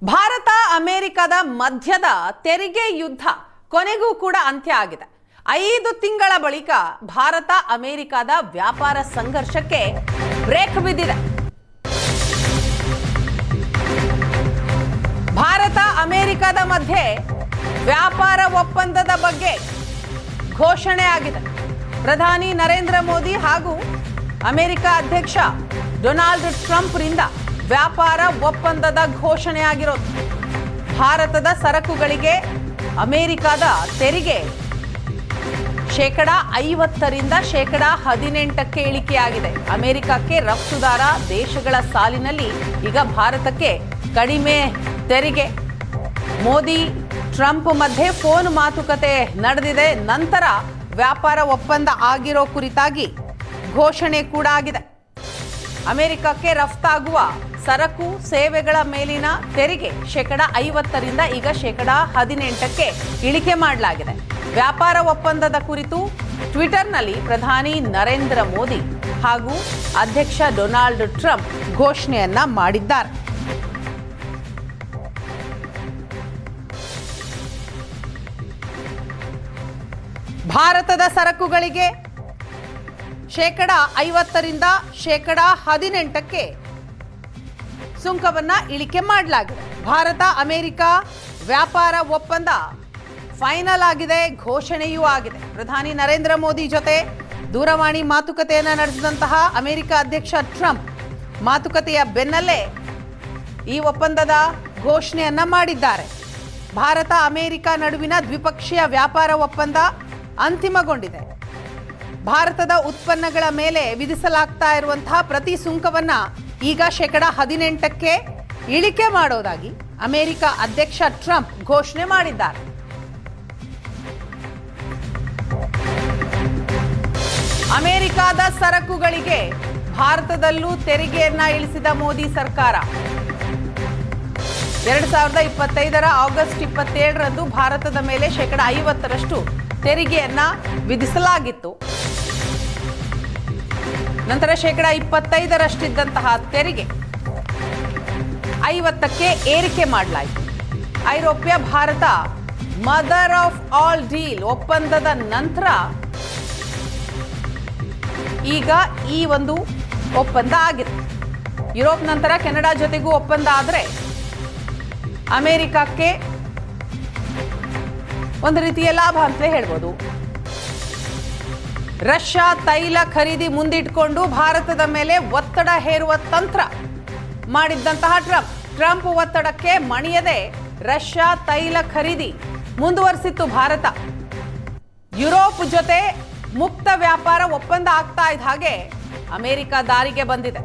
ಭಾರತ ಅಮೆರಿಕದ ಮಧ್ಯದ ತೆರಿಗೆ ಯುದ್ಧ ಕೊನೆಗೂ ಕೂಡ ಅಂತ್ಯ ಆಗಿದೆ. 5 ತಿಂಗಳ ಬಳಿಕ ಭಾರತ ಅಮೆರಿಕದ ವ್ಯಾಪಾರ ಸಂಘರ್ಷಕ್ಕೆ ಬ್ರೇಕ್ ಬಿದ್ದಿದೆ. ಭಾರತ ಅಮೆರಿಕದ ಮಧ್ಯೆ ವ್ಯಾಪಾರ ಒಪ್ಪಂದದ ಬಗ್ಗೆ ಘೋಷಣೆ ಆಗಿದೆ. ಪ್ರಧಾನಿ ನರೇಂದ್ರ ಮೋದಿ ಹಾಗೂ ಅಮೆರಿಕ ಅಧ್ಯಕ್ಷ ಡೊನಾಲ್ಡ್ ಟ್ರಂಪ್ ರಿಂದ ವ್ಯಾಪಾರ ಒಪ್ಪಂದದ ಘೋಷಣೆ ಆಗಿರೋದು. ಭಾರತದ ಸರಕುಗಳಿಗೆ ಅಮೆರಿಕದ ತೆರಿಗೆ 50% 18% ಇಳಿಕೆಯಾಗಿದೆ. ಅಮೆರಿಕಕ್ಕೆ ರಫ್ತುದಾರ ದೇಶಗಳ ಸಾಲಿನಲ್ಲಿ ಈಗ ಭಾರತಕ್ಕೆ ಕಡಿಮೆ ತೆರಿಗೆ. ಮೋದಿ ಟ್ರಂಪ್ ಮಧ್ಯೆ ಫೋನ್ ಮಾತುಕತೆ ನಡೆದಿದೆ. ನಂತರ ವ್ಯಾಪಾರ ಒಪ್ಪಂದ ಆಗಿರೋ ಕುರಿತಾಗಿ ಘೋಷಣೆ ಕೂಡ ಆಗಿದೆ. ಅಮೆರಿಕಕ್ಕೆ ರಫ್ತಾಗುವ ಸರಕು ಸೇವೆಗಳ ಮೇಲಿನ ತೆರಿಗೆ 50% ಈಗ 18% ಇಳಿಕೆ ಮಾಡಲಾಗಿದೆ. ವ್ಯಾಪಾರ ಒಪ್ಪಂದದ ಕುರಿತು ಟ್ವಿಟರ್ನಲ್ಲಿ ಪ್ರಧಾನಿ ನರೇಂದ್ರ ಮೋದಿ ಹಾಗೂ ಅಧ್ಯಕ್ಷ ಡೊನಾಲ್ಡ್ ಟ್ರಂಪ್ ಘೋಷಣೆಯನ್ನ ಮಾಡಿದ್ದಾರೆ. ಭಾರತದ ಸರಕುಗಳಿಗೆ 50% 18% ಸುಂಕವನ್ನ ಇಳಿಕೆ ಮಾಡಲಾಗಿದೆ. ಭಾರತ ಅಮೆರಿಕ ವ್ಯಾಪಾರ ಒಪ್ಪಂದ ಫೈನಲ್ ಆಗಿದೆ, ಘೋಷಣೆಯೂ ಆಗಿದೆ. ಪ್ರಧಾನಿ ನರೇಂದ್ರ ಮೋದಿ ಜೊತೆ ದೂರವಾಣಿ ಮಾತುಕತೆಯನ್ನ ನಡೆಸಿದಂತಹ ಅಮೆರಿಕ ಅಧ್ಯಕ್ಷ ಟ್ರಂಪ್ ಮಾತುಕತೆಯ ಬೆನ್ನಲ್ಲೇ ಈ ಒಪ್ಪಂದದ ಘೋಷಣೆಯನ್ನ ಮಾಡಿದ್ದಾರೆ. ಭಾರತ ಅಮೆರಿಕ ನಡುವಿನ ದ್ವಿಪಕ್ಷೀಯ ವ್ಯಾಪಾರ ಒಪ್ಪಂದ ಅಂತಿಮಗೊಂಡಿದೆ. ಭಾರತದ ಉತ್ಪನ್ನಗಳ ಮೇಲೆ ವಿಧಿಸಲಾಗ್ತಾ ಇರುವಂತಹ ಪ್ರತಿ ಸುಂಕವನ್ನ ಈಗ 18% ಇಳಿಕೆ ಮಾಡೋದಾಗಿ ಅಮೆರಿಕ ಅಧ್ಯಕ್ಷ ಟ್ರಂಪ್ ಘೋಷಣೆ ಮಾಡಿದ್ದಾರೆ. ಅಮೆರಿಕದ ಸರಕುಗಳಿಗೆ ಭಾರತದಲ್ಲೂ ತೆರಿಗೆಯನ್ನ ಇಳಿಸಿದ ಮೋದಿ ಸರ್ಕಾರ 2025 ಆಗಸ್ಟ್ 27ರಂದು ಭಾರತದ ಮೇಲೆ 50% ತೆರಿಗೆಯನ್ನ ವಿಧಿಸಲಾಗಿತ್ತು. ನಂತರ 25% ತೆರಿಗೆ 50% ಏರಿಕೆ ಮಾಡಲಾಯಿತು. ಐರೋಪ್ಯ Bharat mother of all deal ಒಪ್ಪಂದದ ನಂತರ ಈಗ ಈ ಒಂದು ಒಪ್ಪಂದ ಆಗಿದೆ. ಯುರೋಪ್ ನಂತರ ಕೆನಡಾ ಜೊತೆಗೂ ಒಪ್ಪಂದ ಆದರೆ ಅಮೆರಿಕಕ್ಕೆ ಒಂದು ರೀತಿಯ ಲಾಭ ಅಂತಲೇ ಹೇಳ್ಬೋದು. ರಷ್ಯಾ ತೈಲ ಖರೀದಿ ಮುಂದಿಟ್ಕೊಂಡು ಭಾರತದ ಮೇಲೆ ಒತ್ತಡ ಹೇರುವ ತಂತ್ರ ಮಾಡಿದ್ದಂತಹ ಟ್ರಂಪ್ ಒತ್ತಡಕ್ಕೆ ಮಣಿಯದೆ ರಷ್ಯಾ ತೈಲ ಖರೀದಿ ಮುಂದುವರಿಸಿತ್ತು ಭಾರತ. ಯುರೋಪ್ ಜೊತೆ ಮುಕ್ತ ವ್ಯಾಪಾರ ಒಪ್ಪಂದ ಆಗ್ತಾ ಇದ್ದ ಹಾಗೆ ಅಮೆರಿಕ ದಾರಿಗೆ ಬಂದಿದೆ.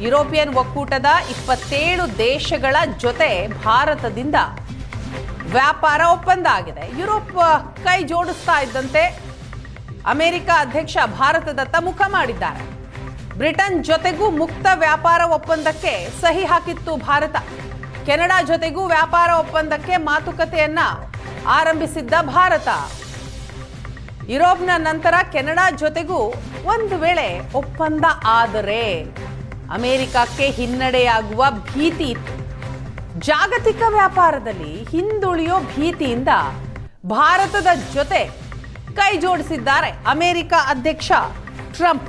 ಯುರೋಪಿಯನ್ ಒಕ್ಕೂಟದ 27 ದೇಶಗಳ ಜೊತೆ ಭಾರತದಿಂದ ವ್ಯಾಪಾರ ಒಪ್ಪಂದ ಆಗಿದೆ. ಯುರೋಪ್ ಕೈ ಜೋಡಿಸ್ತಾ ಇದ್ದಂತೆ ಅಮೆರಿಕ ಅಧ್ಯಕ್ಷ ಭಾರತದತ್ತ ಮುಖ ಮಾಡಿದ್ದಾರೆ. ಬ್ರಿಟನ್ ಜೊತೆಗೂ ಮುಕ್ತ ವ್ಯಾಪಾರ ಒಪ್ಪಂದಕ್ಕೆ ಸಹಿ ಹಾಕಿತ್ತು ಭಾರತ. ಕೆನಡಾ ಜೊತೆಗೂ ವ್ಯಾಪಾರ ಒಪ್ಪಂದಕ್ಕೆ ಮಾತುಕತೆಯನ್ನ ಆರಂಭಿಸಿದ್ದ ಭಾರತ. ಯುರೋಪ್ನ ನಂತರ ಕೆನಡಾ ಜೊತೆಗೂ ಒಂದು ವೇಳೆ ಒಪ್ಪಂದ ಆದರೆ ಅಮೆರಿಕಕ್ಕೆ ಹಿನ್ನಡೆಯಾಗುವ ಭೀತಿ ಇತ್ತು. ಜಾಗತಿಕ ವ್ಯಾಪಾರದಲ್ಲಿ ಹಿಂದುಳಿಯೋ ಭೀತಿಯಿಂದ ಭಾರತದ ಜೊತೆ ಕೈ ಜೋಡಿಸಿದ್ದಾರೆ ಅಮೆರಿಕ ಅಧ್ಯಕ್ಷ ಟ್ರಂಪ್.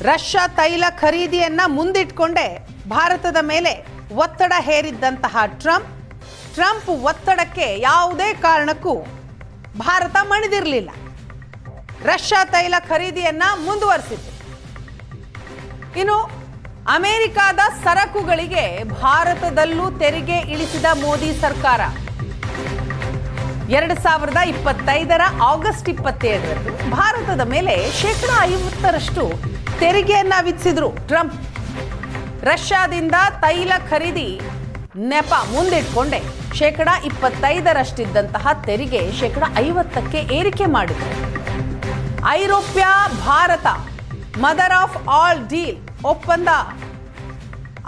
ರಷ್ಯಾ ತೈಲ ಖರೀದಿಯನ್ನ ಮುಂದಿಟ್ಕೊಂಡೇ ಭಾರತದ ಮೇಲೆ ಒತ್ತಡ ಹೇರಿದ್ದಂತಹ ಟ್ರಂಪ್ ಒತ್ತಡಕ್ಕೆ ಯಾವುದೇ ಕಾರಣಕ್ಕೂ ಭಾರತ ಮಣಿದಿರಲಿಲ್ಲ. ರಷ್ಯಾ ತೈಲ ಖರೀದಿಯನ್ನ ಮುಂದುವರಿಸಿತ್ತು. ಇನ್ನು ಅಮೆರಿಕದ ಸರಕುಗಳಿಗೆ ಭಾರತದಲ್ಲೂ ತೆರಿಗೆ ಇಳಿಸಿದ ಮೋದಿ ಸರ್ಕಾರ 2025 ಆಗಸ್ಟ್ 27ರಂದು ಭಾರತದ ಮೇಲೆ 50% ತೆರಿಗೆಯನ್ನ ವಿಧಿಸಿದ್ರು ಟ್ರಂಪ್. ರಷ್ಯಾದಿಂದ ತೈಲ ಖರೀದಿ ನೆಪ ಮುಂದಿಟ್ಕೊಂಡೆ 25%ಇದ್ದಂತಹ ತೆರಿಗೆ 50%ಕ್ಕೆ ಏರಿಕೆ ಮಾಡಿದ್ರು. ಐರೋಪ್ಯ Bharat mother of all deal ಒಪ್ಪಂದ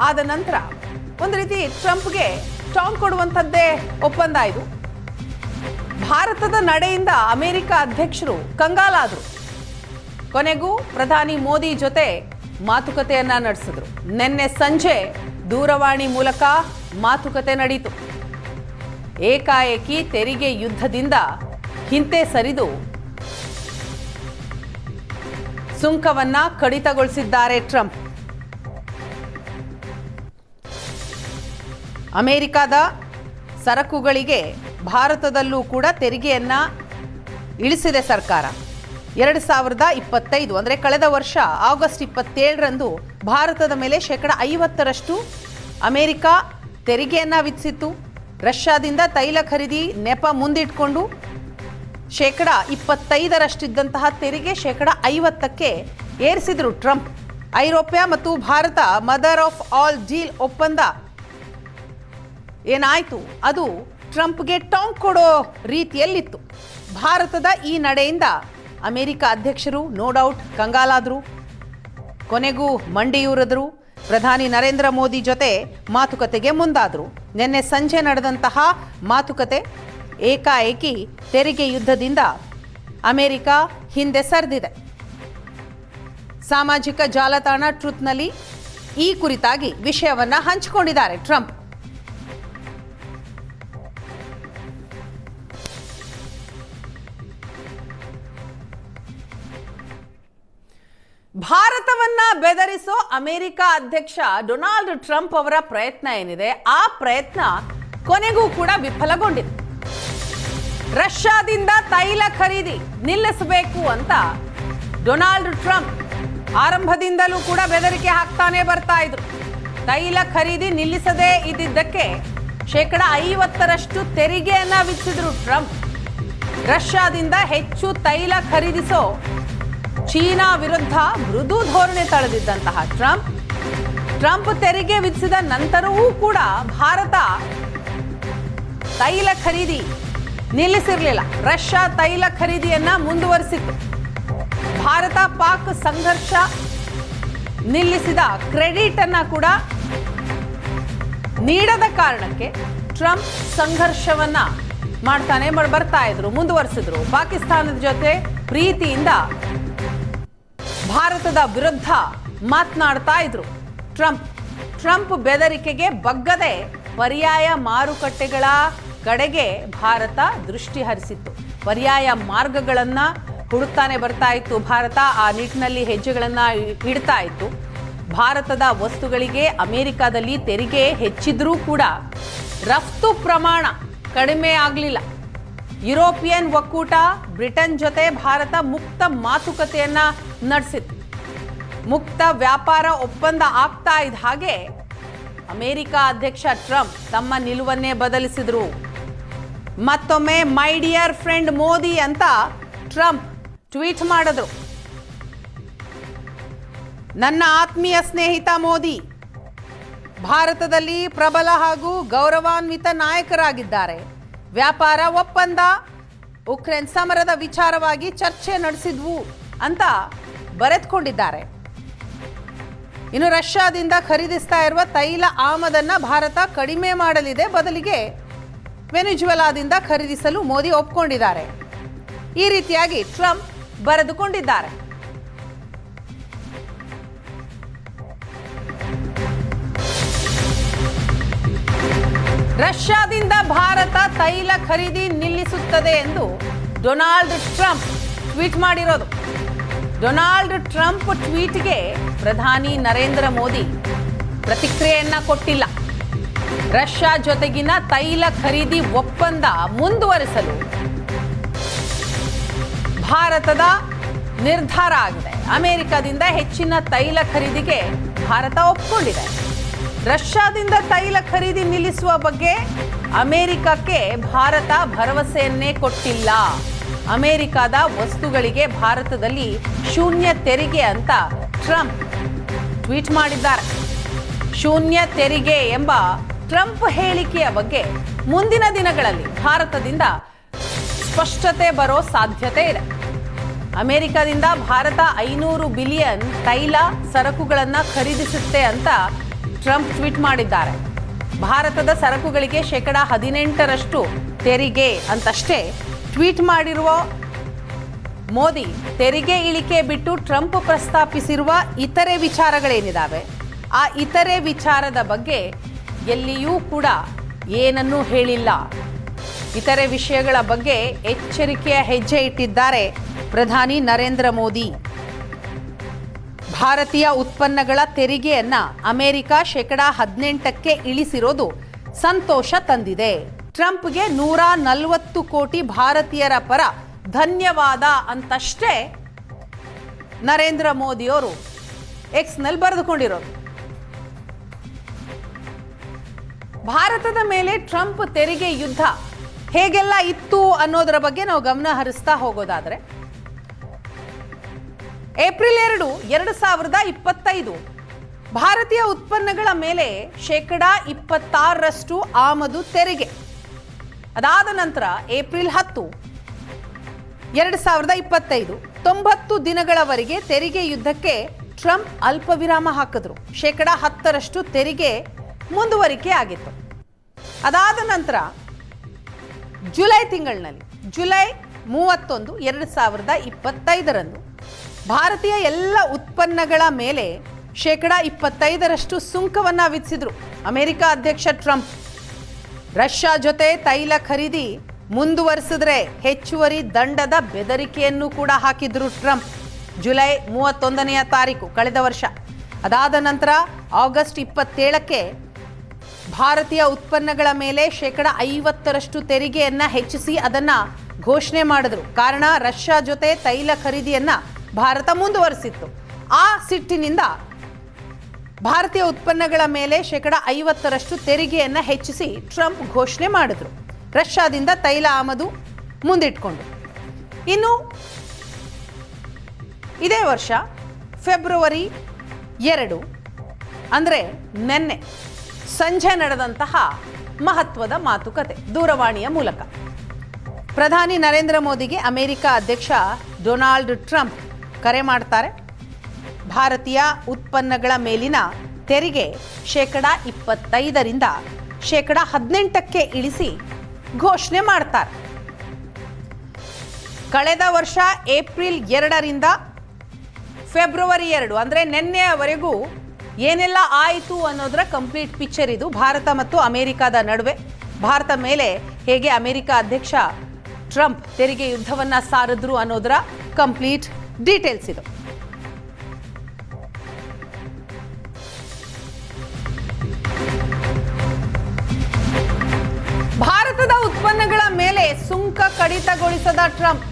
ಆದ ನಂತರ ಒಂದು ರೀತಿ ಟ್ರಂಪ್ಗೆ ಟಾಂಗ್ ಕೊಡುವಂಥದ್ದೇ ಒಪ್ಪಂದ ಇದು. ಭಾರತದ ನಡೆಯಿಂದ ಅಮೆರಿಕ ಅಧ್ಯಕ್ಷರು ಕಂಗಾಲಾದರು. ಕೊನೆಗೂ ಪ್ರಧಾನಿ ಮೋದಿ ಜೊತೆ ಮಾತುಕತೆಯನ್ನ ನಡೆಸಿದ್ರು. ನಿನ್ನೆ ಸಂಜೆ ದೂರವಾಣಿ ಮೂಲಕ ಮಾತುಕತೆ ನಡೆಯಿತು. ಏಕಾಏಕಿ ತೆರಿಗೆ ಯುದ್ಧದಿಂದ ಹಿಂದೆ ಸರಿದು ಸುಂಕವನ್ನ ಕಡಿತಗೊಳಿಸಿದ್ದಾರೆ ಟ್ರಂಪ್. ಅಮೆರಿಕದ ಸರಕುಗಳಿಗೆ ಭಾರತದಲ್ಲೂ ಕೂಡ ತೆರಿಗೆಯನ್ನ ಇಳಿಸಿದೆ ಸರ್ಕಾರ. 2025 ಅಂದರೆ ಕಳೆದ ವರ್ಷ ಆಗಸ್ಟ್ 27ರಂದು ಭಾರತದ ಮೇಲೆ 50% ಅಮೆರಿಕ ತೆರಿಗೆಯನ್ನ ವಿಧಿಸಿತ್ತು. ರಷ್ಯಾದಿಂದ ತೈಲ ಖರೀದಿ ನೆಪ ಮುಂದಿಟ್ಕೊಂಡು 25%ರಷ್ಟಿದ್ದಂತಹ ತೆರಿಗೆ 50%ಕ್ಕೆ ಏರಿಸಿದ್ರು ಟ್ರಂಪ್. ಐರೋಪ್ಯ ಮತ್ತು Bharat mother of all deal ಒಪ್ಪಂದ ಏನಾಯಿತು, ಅದು ಟ್ರಂಪ್ಗೆ ಟಾಂಗ್ ಕೊಡೋ ರೀತಿಯಲ್ಲಿತ್ತು. ಭಾರತದ ಈ ನಡೆಯಿಂದ ಅಮೆರಿಕ ಅಧ್ಯಕ್ಷರು ನೋ ಡೌಟ್ ಕಂಗಾಲಾದರು, ಕೊನೆಗೂ ಮಂಡಿಯೂರಿದ್ರು. ಪ್ರಧಾನಿ ನರೇಂದ್ರ ಮೋದಿ ಜೊತೆ ಮಾತುಕತೆಗೆ ಮುಂದಾದರು. ನಿನ್ನೆ ಸಂಜೆ ನಡೆದಂತಹ ಮಾತುಕತೆ ಏಕಾಏಕಿ ತೆರಿಗೆ ಯುದ್ಧದಿಂದ ಅಮೆರಿಕ ಹಿಂದೆ ಸರಿದಿದೆ. ಸಾಮಾಜಿಕ ಜಾಲತಾಣ ಟ್ರುತ್ನಲ್ಲಿ ಈ ಕುರಿತಾಗಿ ವಿಷಯವನ್ನ ಹಂಚಿಕೊಂಡಿದ್ದಾರೆ ಟ್ರಂಪ್. ಭಾರತವನ್ನ ಬೆದರಿಸೋ ಅಮೆರಿಕ ಅಧ್ಯಕ್ಷ ಡೊನಾಲ್ಡ್ ಟ್ರಂಪ್ ಅವರ ಪ್ರಯತ್ನ ಏನಿದೆ, ಆ ಪ್ರಯತ್ನ ಕೊನೆಗೂ ಕೂಡ ವಿಫಲಗೊಂಡಿದೆ. ರಷ್ಯಾದಿಂದ ತೈಲ ಖರೀದಿ ನಿಲ್ಲಿಸಬೇಕು ಅಂತ ಡೊನಾಲ್ಡ್ ಟ್ರಂಪ್ ಆರಂಭದಿಂದಲೂ ಕೂಡ ಬೆದರಿಕೆ ಹಾಕ್ತಾನೆ ಬರ್ತಾ ಇದ್ರು. ತೈಲ ಖರೀದಿ ನಿಲ್ಲಿಸದೇ ಇದ್ದಿದ್ದಕ್ಕೆ 50% ತೆರಿಗೆಯನ್ನ ವಿಧಿಸಿದ್ರು ಟ್ರಂಪ್. ರಷ್ಯಾದಿಂದ ಹೆಚ್ಚು ತೈಲ ಖರೀದಿಸೋ ಚೀನಾ ವಿರುದ್ಧ ಮೃದು ಧೋರಣೆ ತಳೆದಿದ್ದಂತಹ ಟ್ರಂಪ್ ತೆರಿಗೆ ವಿಧಿಸಿದ ನಂತರವೂ ಕೂಡ ಭಾರತ ತೈಲ ಖರೀದಿ ನಿಲ್ಲಿಸಿರಲಿಲ್ಲ. ರಷ್ಯಾ ತೈಲ ಖರೀದಿಯನ್ನ ಮುಂದುವರಿಸಿತ್ತು. ಭಾರತ ಪಾಕ್ ಸಂಘರ್ಷ ನಿಲ್ಲಿಸಿದ ಕ್ರೆಡಿಟ್ ಅನ್ನ ಕೂಡ ನೀಡದ ಕಾರಣಕ್ಕೆ ಟ್ರಂಪ್ ಸಂಘರ್ಷವನ್ನ ಮಾಡ್ತಾನೆ ಬರ್ತಾ ಇದ್ರು, ಮುಂದುವರಿಸಿದ್ರು. ಪಾಕಿಸ್ತಾನದ ಜೊತೆ ಪ್ರೀತಿಯಿಂದ ಭಾರತದ ವಿರುದ್ಧ ಮಾತನಾಡ್ತಾ ಇದ್ರು ಟ್ರಂಪ್ ಬೆದರಿಕೆಗೆ ಬಗ್ಗದೆ ಪರ್ಯಾಯ ಮಾರುಕಟ್ಟೆಗಳ ಕಡೆಗೆ ಭಾರತ ದೃಷ್ಟಿ ಹರಿಸಿತ್ತು. ಪರ್ಯಾಯ ಮಾರ್ಗಗಳನ್ನ ಹುಡುಕ್ತಾನೆ ಬರ್ತಾ ಇತ್ತು ಭಾರತ. ಆ ನಿಟ್ಟಿನಲ್ಲಿ ಹೆಜ್ಜೆಗಳನ್ನ ಇಡ್ತಾ ಇತ್ತು. ಭಾರತದ ವಸ್ತುಗಳಿಗೆ ಅಮೆರಿಕದಲ್ಲಿ ತೆರಿಗೆ ಹೆಚ್ಚಿದ್ರೂ ಕೂಡ ರಫ್ತು ಪ್ರಮಾಣ ಕಡಿಮೆ ಆಗಲಿಲ್ಲ. ಯುರೋಪಿಯನ್ ಒಕ್ಕೂಟ ಬ್ರಿಟನ್ ಜೊತೆ ಭಾರತ ಮುಕ್ತ ಮಾತುಕತೆಯನ್ನ ನಡೆಸಿತ್ತು. ಮುಕ್ತ ವ್ಯಾಪಾರ ಒಪ್ಪಂದ ಆಗ್ತಾ ಇದ್ದ ಹಾಗೆ ಅಮೆರಿಕ ಅಧ್ಯಕ್ಷ ಟ್ರಂಪ್ ತಮ್ಮ ನಿಲುವನ್ನೇ ಬದಲಿಸಿದ್ರು. ಮತ್ತೊಮ್ಮೆ ಮೈ ಡಿಯರ್ ಫ್ರೆಂಡ್ ಮೋದಿ ಅಂತ ಟ್ರಂಪ್ ಟ್ವೀಟ್ ಮಾಡಿದ್ರು. ನನ್ನ ಆತ್ಮೀಯ ಸ್ನೇಹಿತ ಮೋದಿ ಭಾರತದಲ್ಲಿ ಪ್ರಬಲ ಹಾಗೂ ಗೌರವಾನ್ವಿತ ನಾಯಕರಾಗಿದ್ದಾರೆ. ವ್ಯಾಪಾರ ಒಪ್ಪಂದ, ಉಕ್ರೇನ್ ಸಮರದ ವಿಚಾರವಾಗಿ ಚರ್ಚೆ ನಡೆಸಿದ್ವು ಅಂತ ಬರೆದುಕೊಂಡಿದ್ದಾರೆ. ಇನ್ನು ರಷ್ಯಾದಿಂದ ಖರೀದಿಸ್ತಾ ಇರುವ ತೈಲ ಆಮದನ್ನ ಭಾರತ ಕಡಿಮೆ ಮಾಡಲಿದೆ, ಬದಲಿಗೆ ವೆನಿಜುವೆಲಾದಿಂದ ಖರೀದಿಸಲು ಮೋದಿ ಒಪ್ಪಿಕೊಂಡಿದ್ದಾರೆ. ಈ ರೀತಿಯಾಗಿ ಟ್ರಂಪ್ ಬರೆದುಕೊಂಡಿದ್ದಾರೆ. ರಷ್ಯಾದಿಂದ ಭಾರತ ತೈಲ ಖರೀದಿ ನಿಲ್ಲಿಸುತ್ತದೆ ಎಂದು ಡೊನಾಲ್ಡ್ ಟ್ರಂಪ್ ಟ್ವೀಟ್ ಮಾಡಿರೋದು. ಡೊನಾಲ್ಡ್ ಟ್ರಂಪ್ ಟ್ವೀಟ್ಗೆ ಪ್ರಧಾನಿ ನರೇಂದ್ರ ಮೋದಿ ಪ್ರತಿಕ್ರಿಯೆಯನ್ನ ಕೊಟ್ಟಿಲ್ಲ. ರಷ್ಯಾ ಜೊತೆಗಿನ ತೈಲ ಖರೀದಿ ಒಪ್ಪಂದ ಮುಂದುವರಿಸಲು ಭಾರತದ ನಿರ್ಧಾರ ಆಗಿದೆ. ಅಮೆರಿಕದಿಂದ ಹೆಚ್ಚಿನ ತೈಲ ಖರೀದಿಗೆ ಭಾರತ ಒಪ್ಪಿಕೊಂಡಿದೆ. ರಷ್ಯಾದಿಂದ ತೈಲ ಖರೀದಿ ನಿಲ್ಲಿಸುವ ಬಗ್ಗೆ ಅಮೆರಿಕಕ್ಕೆ ಭಾರತ ಭರವಸೆಯನ್ನೇ ಕೊಟ್ಟಿಲ್ಲ. ಅಮೆರಿಕದ ವಸ್ತುಗಳಿಗೆ ಭಾರತದಲ್ಲಿ ಶೂನ್ಯ ತೆರಿಗೆ ಅಂತ ಟ್ರಂಪ್ ಟ್ವೀಟ್ ಮಾಡಿದ್ದಾರೆ. ಶೂನ್ಯ ತೆರಿಗೆ ಎಂಬ ಟ್ರಂಪ್ ಹೇಳಿಕೆಯ ಬಗ್ಗೆ ಮುಂದಿನ ದಿನಗಳಲ್ಲಿ ಭಾರತದಿಂದ ಸ್ಪಷ್ಟತೆ ಬರೋ ಸಾಧ್ಯತೆ ಇದೆ. ಅಮೆರಿಕದಿಂದ ಭಾರತ 500 ಬಿಲಿಯನ್ ತೈಲ ಸರಕುಗಳನ್ನು ಖರೀದಿಸುತ್ತೆ ಅಂತ ಟ್ರಂಪ್ ಟ್ವೀಟ್ ಮಾಡಿದ್ದಾರೆ. ಭಾರತದ ಸರಕುಗಳಿಗೆ 18% ತೆರಿಗೆ ಅಂತಷ್ಟೇ ಟ್ವೀಟ್ ಮಾಡಿರುವ ಮೋದಿ ತೆರಿಗೆ ಇಳಿಕೆ ಬಿಟ್ಟು ಟ್ರಂಪ್ ಪ್ರಸ್ತಾಪಿಸಿರುವ ಇತರೆ ವಿಚಾರಗಳೇನಿದ್ದಾವೆ ಆ ಇತರೆ ವಿಚಾರದ ಬಗ್ಗೆ ಎಲ್ಲಿಯೂ ಕೂಡ ಏನನ್ನೂ ಹೇಳಿಲ್ಲ. ಇತರೆ ವಿಷಯಗಳ ಬಗ್ಗೆ ಎಚ್ಚರಿಕೆಯ ಹೆಜ್ಜೆ ಇಟ್ಟಿದ್ದಾರೆ ಪ್ರಧಾನಿ ನರೇಂದ್ರ ಮೋದಿ. ಭಾರತೀಯ ಉತ್ಪನ್ನಗಳ ತೆರಿಗೆಯನ್ನ ಅಮೆರಿಕ 18% ಇಳಿಸಿರೋದು ಸಂತೋಷ ತಂದಿದೆ. ಟ್ರಂಪ್ಗೆ 140 ಕೋಟಿ ಭಾರತೀಯರ ಪರ ಧನ್ಯವಾದ ಅಂತಷ್ಟೇ ನರೇಂದ್ರ ಮೋದಿಯವರು ಎಕ್ಸ್ನಲ್ಲಿ ಬರೆದುಕೊಂಡಿರೋದು. ಭಾರತದ ಮೇಲೆ ಟ್ರಂಪ್ ತೆರಿಗೆ ಯುದ್ಧ ಹೇಗೆಲ್ಲ ಇತ್ತು ಅನ್ನೋದರ ಬಗ್ಗೆ ನಾವು ಗಮನ ಹರಿಸ್ತಾ ಹೋಗೋದಾದ್ರೆ, ಏಪ್ರಿಲ್ 2, 2025 ಭಾರತೀಯ ಉತ್ಪನ್ನಗಳ ಮೇಲೆ 26% ಆಮದು ತೆರಿಗೆ. ಅದಾದ ನಂತರ ಏಪ್ರಿಲ್ 10, 2025 90 ದಿನಗಳವರೆಗೆ ತೆರಿಗೆ ಯುದ್ಧಕ್ಕೆ ಟ್ರಂಪ್ ಅಲ್ಪ ವಿರಾಮ ಹಾಕಿದ್ರು. 10% ತೆರಿಗೆ ಮುಂದುವರಿಕೆ ಆಗಿತ್ತು. ಅದಾದ ನಂತರ ಜುಲೈ ತಿಂಗಳಿನಲ್ಲಿ ಜುಲೈ 31, 2025 ಭಾರತೀಯ ಎಲ್ಲ ಉತ್ಪನ್ನಗಳ ಮೇಲೆ 25% ಸುಂಕವನ್ನ ವಿಧಿಸಿದ್ರು ಅಮೆರಿಕ ಅಧ್ಯಕ್ಷ ಟ್ರಂಪ್. ರಷ್ಯಾ ಜೊತೆ ತೈಲ ಖರೀದಿ ಮುಂದುವರಿಸಿದ್ರೆ ಹೆಚ್ಚುವರಿ ದಂಡದ ಬೆದರಿಕೆಯನ್ನು ಕೂಡ ಹಾಕಿದ್ರು ಟ್ರಂಪ್ ಜುಲೈ 31ನೇ ತಾರೀಕು ಕಳೆದ ವರ್ಷ. ಅದಾದ ನಂತರ ಆಗಸ್ಟ್ 27ಕ್ಕೆ ಭಾರತೀಯ ಉತ್ಪನ್ನಗಳ ಮೇಲೆ 50% ತೆರಿಗೆಯನ್ನ ಹೆಚ್ಚಿಸಿ ಅದನ್ನ ಘೋಷಣೆ ಮಾಡಿದ್ರು. ಕಾರಣ ರಷ್ಯಾ ಜೊತೆ ತೈಲ ಖರೀದಿಯನ್ನ ಭಾರತ ಮುಂದುವರಿಸಿತ್ತು. ಆ ಸಿಟ್ಟಿನಿಂದ ಭಾರತೀಯ ಉತ್ಪನ್ನಗಳ ಮೇಲೆ 50% ತೆರಿಗೆಯನ್ನ ಹೆಚ್ಚಿಸಿ ಟ್ರಂಪ್ ಘೋಷಣೆ ಮಾಡಿದ್ರು, ರಷ್ಯಾದಿಂದ ತೈಲ ಆಮದು ಮುಂದಿಟ್ಕೊಂಡು. ಇನ್ನು ಇದೇ ವರ್ಷ ಫೆಬ್ರವರಿ 2 ಅಂದರೆ ನಿನ್ನೆ ಸಂಜೆ ನಡೆದಂತಹ ಮಹತ್ವದ ಮಾತುಕತೆ ದೂರವಾಣಿಯ ಮೂಲಕ ಪ್ರಧಾನಿ ನರೇಂದ್ರ ಮೋದಿಗೆ ಅಮೆರಿಕ ಅಧ್ಯಕ್ಷ ಡೊನಾಲ್ಡ್ ಟ್ರಂಪ್ ಕರೆ ಮಾಡ್ತಾರೆ. ಭಾರತೀಯ ಉತ್ಪನ್ನಗಳ ಮೇಲಿನ ತೆರಿಗೆ 25% 18%ಕ್ಕೆ ಇಳಿಸಿ ಘೋಷಣೆ ಮಾಡ್ತಾರೆ. ಕಳೆದ ವರ್ಷ ಏಪ್ರಿಲ್ 2ರಿಂದ ಫೆಬ್ರವರಿ 2 ಅಂದರೆ ನಿನ್ನೆಯವರೆಗೂ ಏನೆಲ್ಲ ಆಯಿತು ಅನ್ನೋದರ ಕಂಪ್ಲೀಟ್ ಪಿಕ್ಚರ್ ಇದು. ಭಾರತ ಮತ್ತು ಅಮೆರಿಕದ ನಡುವೆ ಭಾರತ ಮೇಲೆ ಹೇಗೆ ಅಮೆರಿಕ ಅಧ್ಯಕ್ಷ ಟ್ರಂಪ್ ತೆರಿಗೆ ಯುದ್ಧವನ್ನ ಸಾರಿದ್ರು ಅನ್ನೋದರ ಕಂಪ್ಲೀಟ್ ಡೀಟೇಲ್ಸ್ ಇದು. ಭಾರತದ ಉತ್ಪನ್ನಗಳ ಮೇಲೆ ಸುಂಕ ಕಡಿತಗೊಳಿಸದ ಟ್ರಂಪ್.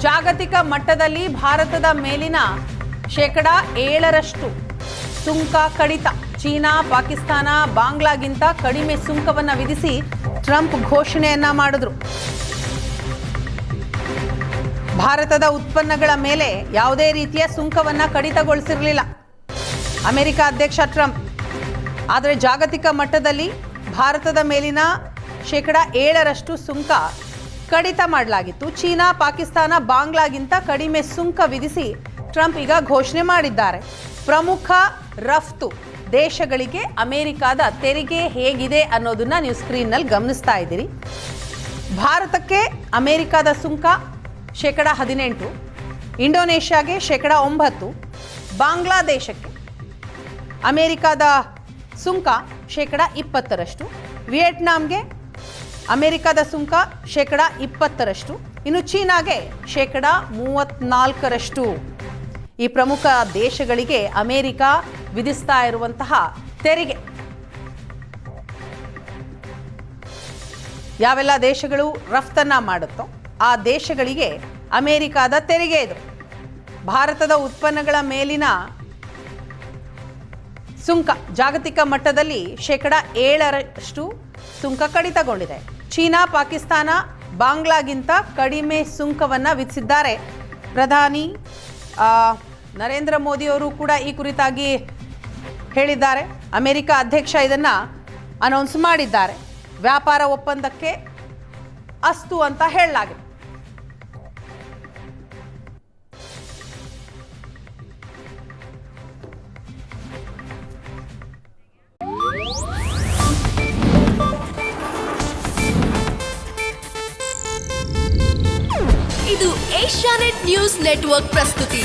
ಜಾಗತಿಕ ಮಟ್ಟದಲ್ಲಿ ಭಾರತದ ಮೇಲಿನ 7% ಸುಂಕ ಕಡಿತ. ಚೀನಾ, ಪಾಕಿಸ್ತಾನ, ಬಾಂಗ್ಲಾಗಿಂತ ಕಡಿಮೆ ಸುಂಕವನ್ನ ವಿಧಿಸಿ ಟ್ರಂಪ್ ಘೋಷಣೆಯನ್ನ ಮಾಡಿದ್ರು. ಭಾರತದ ಉತ್ಪನ್ನಗಳ ಮೇಲೆ ಯಾವುದೇ ರೀತಿಯ ಸುಂಕವನ್ನ ಕಡಿತಗೊಳಿಸಿರಲಿಲ್ಲ ಅಮೆರಿಕ ಅಧ್ಯಕ್ಷ ಟ್ರಂಪ್. ಆದರೆ ಜಾಗತಿಕ ಮಟ್ಟದಲ್ಲಿ ಭಾರತದ ಮೇಲಿನ 7% ಸುಂಕ ಕಡಿತ ಮಾಡಲಾಗಿತ್ತು. ಚೀನಾ, ಪಾಕಿಸ್ತಾನ, ಬಾಂಗ್ಲಾಗಿಂತ ಕಡಿಮೆ ಸುಂಕ ವಿಧಿಸಿ ಟ್ರಂಪ್ ಈಗ ಘೋಷಣೆ ಮಾಡಿದ್ದಾರೆ. ಪ್ರಮುಖ ರಫ್ತು ದೇಶಗಳಿಗೆ ಅಮೆರಿಕದ ತೆರಿಗೆ ಹೇಗಿದೆ ಅನ್ನೋದನ್ನ ನೀವು ಸ್ಕ್ರೀನ್ನಲ್ಲಿ ಗಮನಿಸ್ತಾ ಇದ್ದೀರಿ. ಭಾರತಕ್ಕೆ ಅಮೆರಿಕದ ಸುಂಕ 18%, ಇಂಡೋನೇಷ್ಯಾಗೆ 9%, ಬಾಂಗ್ಲಾದೇಶಕ್ಕೆ ಅಮೆರಿಕದ ಸುಂಕ 20%, ವಿಯೆಟ್ನಾಂಗೆ ಅಮೆರಿಕದ ಸುಂಕ 20%, ಇನ್ನು ಚೀನಾಗೆ 34%. ಈ ಪ್ರಮುಖ ದೇಶಗಳಿಗೆ ಅಮೆರಿಕ ವಿಧಿಸ್ತಾ ಇರುವಂತಹ ತೆರಿಗೆ. ಯಾವೆಲ್ಲ ದೇಶಗಳು ರಫ್ತನ್ನ ಮಾಡುತ್ತೋ ಆ ದೇಶಗಳಿಗೆ ಅಮೆರಿಕದ ತೆರಿಗೆ ಇದು. ಭಾರತದ ಉತ್ಪನ್ನಗಳ ಮೇಲಿನ ಸುಂಕ ಜಾಗತಿಕ ಮಟ್ಟದಲ್ಲಿ 7% ಸುಂಕ ಕಡಿತಗೊಂಡಿದೆ. ಚೀನಾ, ಪಾಕಿಸ್ತಾನ, ಬಾಂಗ್ಲಾಗಿಂತ ಕಡಿಮೆ ಸುಂಕವನ್ನ ವಿಧಿಸಿದ್ದಾರೆ. ಪ್ರಧಾನಿ ನರೇಂದ್ರ ಮೋದಿಯವರು ಕೂಡ ಈ ಕುರಿತಾಗಿ ಹೇಳಿದ್ದಾರೆ. ಅಮೆರಿಕ ಅಧ್ಯಕ್ಷ ಇದನ್ನ ಅನೌನ್ಸ್ ಮಾಡಿದ್ದಾರೆ. ವ್ಯಾಪಾರ ಒಪ್ಪಂದಕ್ಕೆ ಅಸ್ತು ಅಂತ ಹೇಳಲಾಗಿದೆ. ಇದು ಏಷ್ಯಾನೆಟ್ ನ್ಯೂಸ್ ನೆಟ್ವರ್ಕ್ ಪ್ರಸ್ತುತಿ.